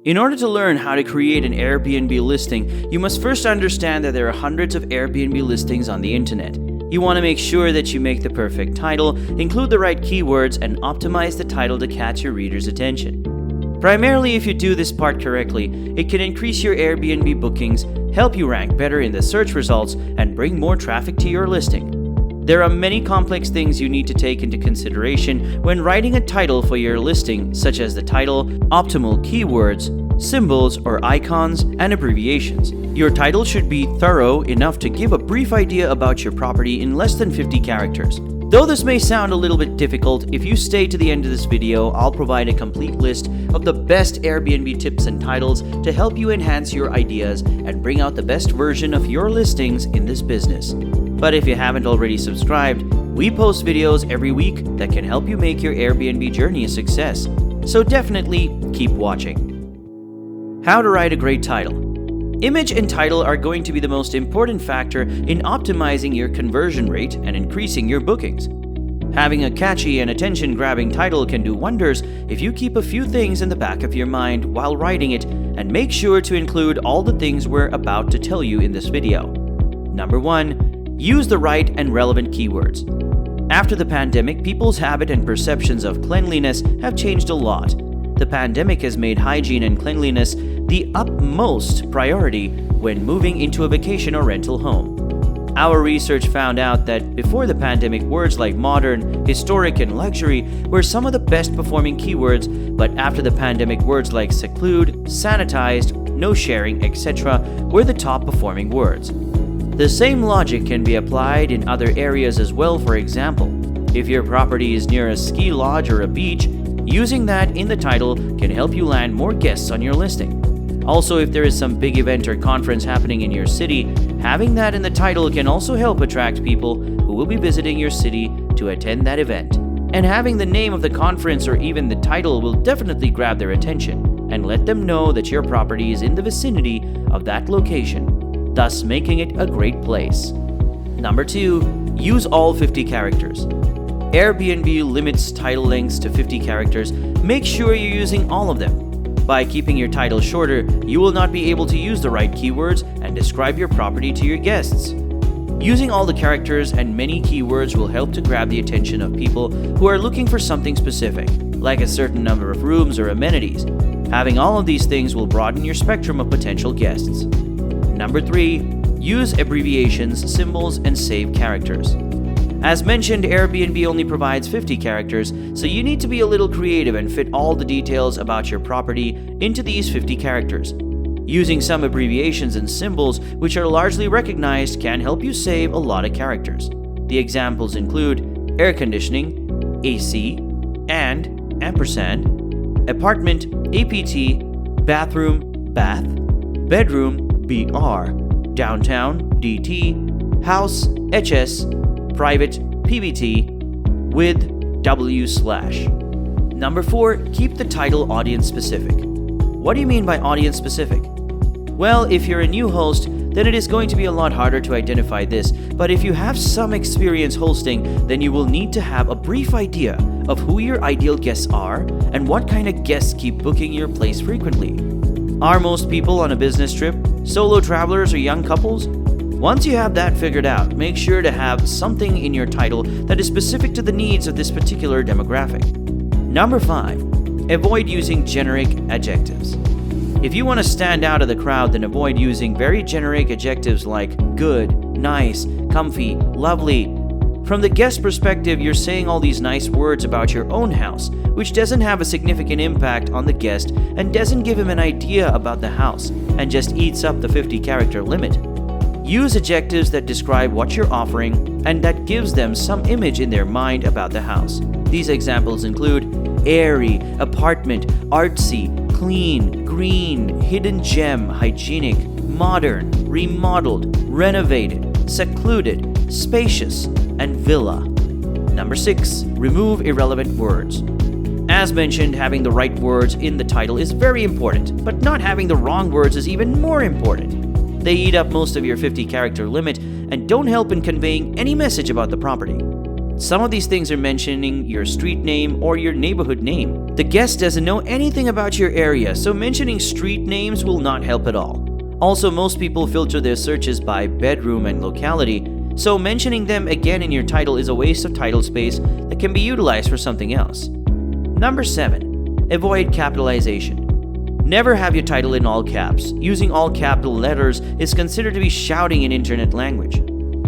In order to learn how to create an Airbnb listing, you must first understand that there are hundreds of Airbnb listings on the internet. You want to make sure that you make the perfect title, include the right keywords, and optimize the title to catch your reader's attention. Primarily, if you do this part correctly, it can increase your Airbnb bookings, help you rank better in the search results, and bring more traffic to your listing. There are many complex things you need to take into consideration when writing a title for your listing, such as the title, optimal keywords, symbols or icons, and abbreviations. Your title should be thorough enough to give a brief idea about your property in less than 50 characters. Though this may sound a little bit difficult, if you stay to the end of this video, I'll provide a complete list of the best Airbnb tips and titles to help you enhance your ideas and bring out the best version of your listings in this business. But if you haven't already subscribed, we post videos every week that can help you make your Airbnb journey a success. So definitely keep watching. How to write a great title. Image and title are going to be the most important factor in optimizing your conversion rate and increasing your bookings. Having a catchy and attention-grabbing title can do wonders if you keep a few things in the back of your mind while writing it, and make sure to include all the things we're about to tell you in this video. Number 1. Use the right and relevant keywords. After the pandemic, people's habit and perceptions of cleanliness have changed a lot. The pandemic has made hygiene and cleanliness the utmost priority when moving into a vacation or rental home. Our research found out that before the pandemic, words like modern, historic, and luxury were some of the best performing keywords, but after the pandemic, words like seclude, sanitized, no sharing, etc. were the top performing words. The same logic can be applied in other areas as well. For example, if your property is near a ski lodge or a beach, using that in the title can help you land more guests on your listing. Also, if there is some big event or conference happening in your city, having that in the title can also help attract people who will be visiting your city to attend that event. And having the name of the conference or even the title will definitely grab their attention and let them know that your property is in the vicinity of that location, thus making it a great place. Number 2, use all 50 characters. Airbnb limits title lengths to 50 characters. Make sure you're using all of them. By keeping your title shorter, you will not be able to use the right keywords and describe your property to your guests. Using all the characters and many keywords will help to grab the attention of people who are looking for something specific, like a certain number of rooms or amenities. Having all of these things will broaden your spectrum of potential guests. Number 3, use abbreviations, symbols, and save characters. As mentioned, Airbnb only provides 50 characters, so you need to be a little creative and fit all the details about your property into these 50 characters. Using some abbreviations and symbols, which are largely recognized, can help you save a lot of characters. The examples include air conditioning, AC, and ampersand, apartment, APT, bathroom, bath, bedroom, BR, downtown, DT, house, HS, private, PBT, with W/. Number 4, keep the title audience specific. What do you mean by audience specific? Well, if you're a new host, then it is going to be a lot harder to identify this, but if you have some experience hosting, then you will need to have a brief idea of who your ideal guests are and what kind of guests keep booking your place frequently. Are most people on a business trip, solo travelers, or young couples? Once you have that figured out, make sure to have something in your title that is specific to the needs of this particular demographic. Number 5, avoid using generic adjectives. If you want to stand out of the crowd, then avoid using very generic adjectives like good, nice, comfy, lovely. From the guest perspective, you're saying all these nice words about your own house, which doesn't have a significant impact on the guest and doesn't give him an idea about the house, and just eats up the 50-character limit. Use adjectives that describe what you're offering and that gives them some image in their mind about the house. These examples include airy, apartment, artsy, clean, green, hidden gem, hygienic, modern, remodeled, renovated, secluded, spacious, and villa. Number 6, remove irrelevant words. As mentioned, having the right words in the title is very important, but not having the wrong words is even more important. They eat up most of your 50-character limit and don't help in conveying any message about the property. Some of these things are mentioning your street name or your neighborhood name. The guest doesn't know anything about your area, so mentioning street names will not help at all. Also, most people filter their searches by bedroom and locality, so mentioning them again in your title is a waste of title space that can be utilized for something else. Number 7. Avoid capitalization. Never have your title in all caps. Using all capital letters is considered to be shouting in internet language.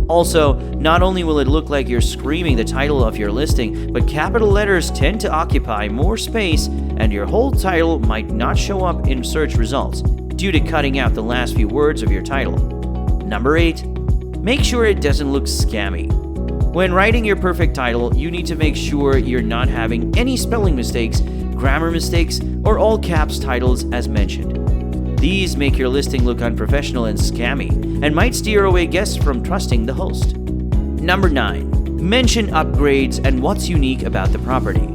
Also, not only will it look like you're screaming the title of your listing, but capital letters tend to occupy more space and your whole title might not show up in search results due to cutting out the last few words of your title. Number 8. Make sure it doesn't look scammy. When writing your perfect title, you need to make sure you're not having any spelling mistakes, grammar mistakes, or all caps titles as mentioned. These make your listing look unprofessional and scammy, and might steer away guests from trusting the host. Number 9. Mention upgrades and what's unique about the property.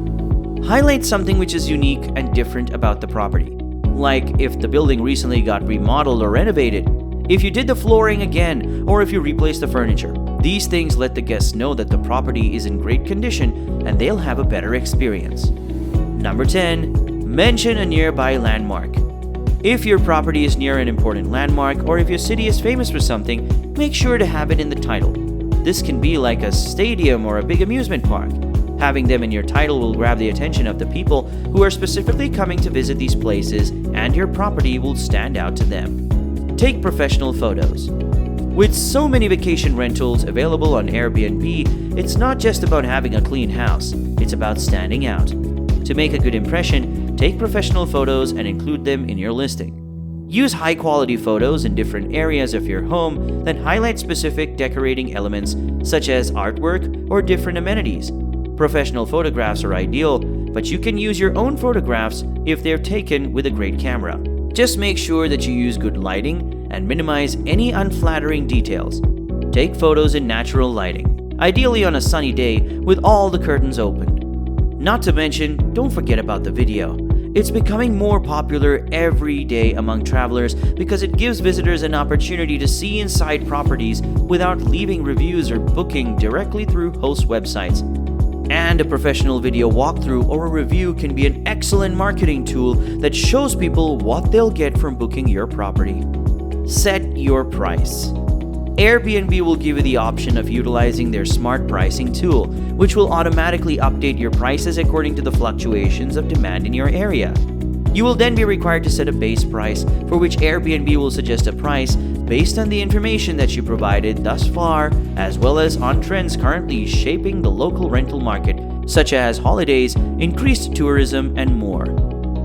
Highlight something which is unique and different about the property, like if the building recently got remodeled or renovated, if you did the flooring again, or if you replaced the furniture. These things let the guests know that the property is in great condition and they'll have a better experience. Number 10. Mention a nearby landmark. If your property is near an important landmark or if your city is famous for something, make sure to have it in the title. This can be like a stadium or a big amusement park. Having them in your title will grab the attention of the people who are specifically coming to visit these places, and your property will stand out to them. Take professional photos. With so many vacation rentals available on Airbnb, it's not just about having a clean house, it's about standing out. To make a good impression, take professional photos and include them in your listing. Use high-quality photos in different areas of your home that highlight specific decorating elements such as artwork or different amenities. Professional photographs are ideal, but you can use your own photographs if they're taken with a great camera. Just make sure that you use good lighting and minimize any unflattering details. Take photos in natural lighting, ideally on a sunny day with all the curtains opened. Not to mention, don't forget about the video. It's becoming more popular every day among travelers because it gives visitors an opportunity to see inside properties without leaving reviews or booking directly through host websites. And a professional video walkthrough or a review can be an excellent marketing tool that shows people what they'll get from booking your property. Set your price. Airbnb will give you the option of utilizing their smart pricing tool, which will automatically update your prices according to the fluctuations of demand in your area. You will then be required to set a base price, for which Airbnb will suggest a price based on the information that you provided thus far, as well as on trends currently shaping the local rental market, such as holidays, increased tourism, and more.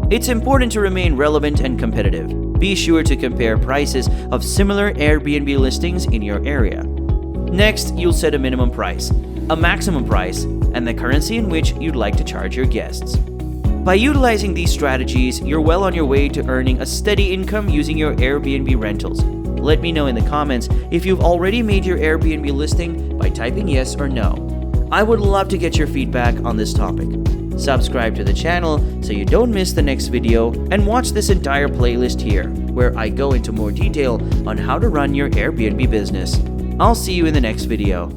It's important to remain relevant and competitive. Be sure to compare prices of similar Airbnb listings in your area. Next, you'll set a minimum price, a maximum price, and the currency in which you'd like to charge your guests. By utilizing these strategies, you're well on your way to earning a steady income using your Airbnb rentals. Let me know in the comments if you've already made your Airbnb listing by typing yes or no. I would love to get your feedback on this topic. Subscribe to the channel so you don't miss the next video, and watch this entire playlist here, where I go into more detail on how to run your Airbnb business. I'll see you in the next video.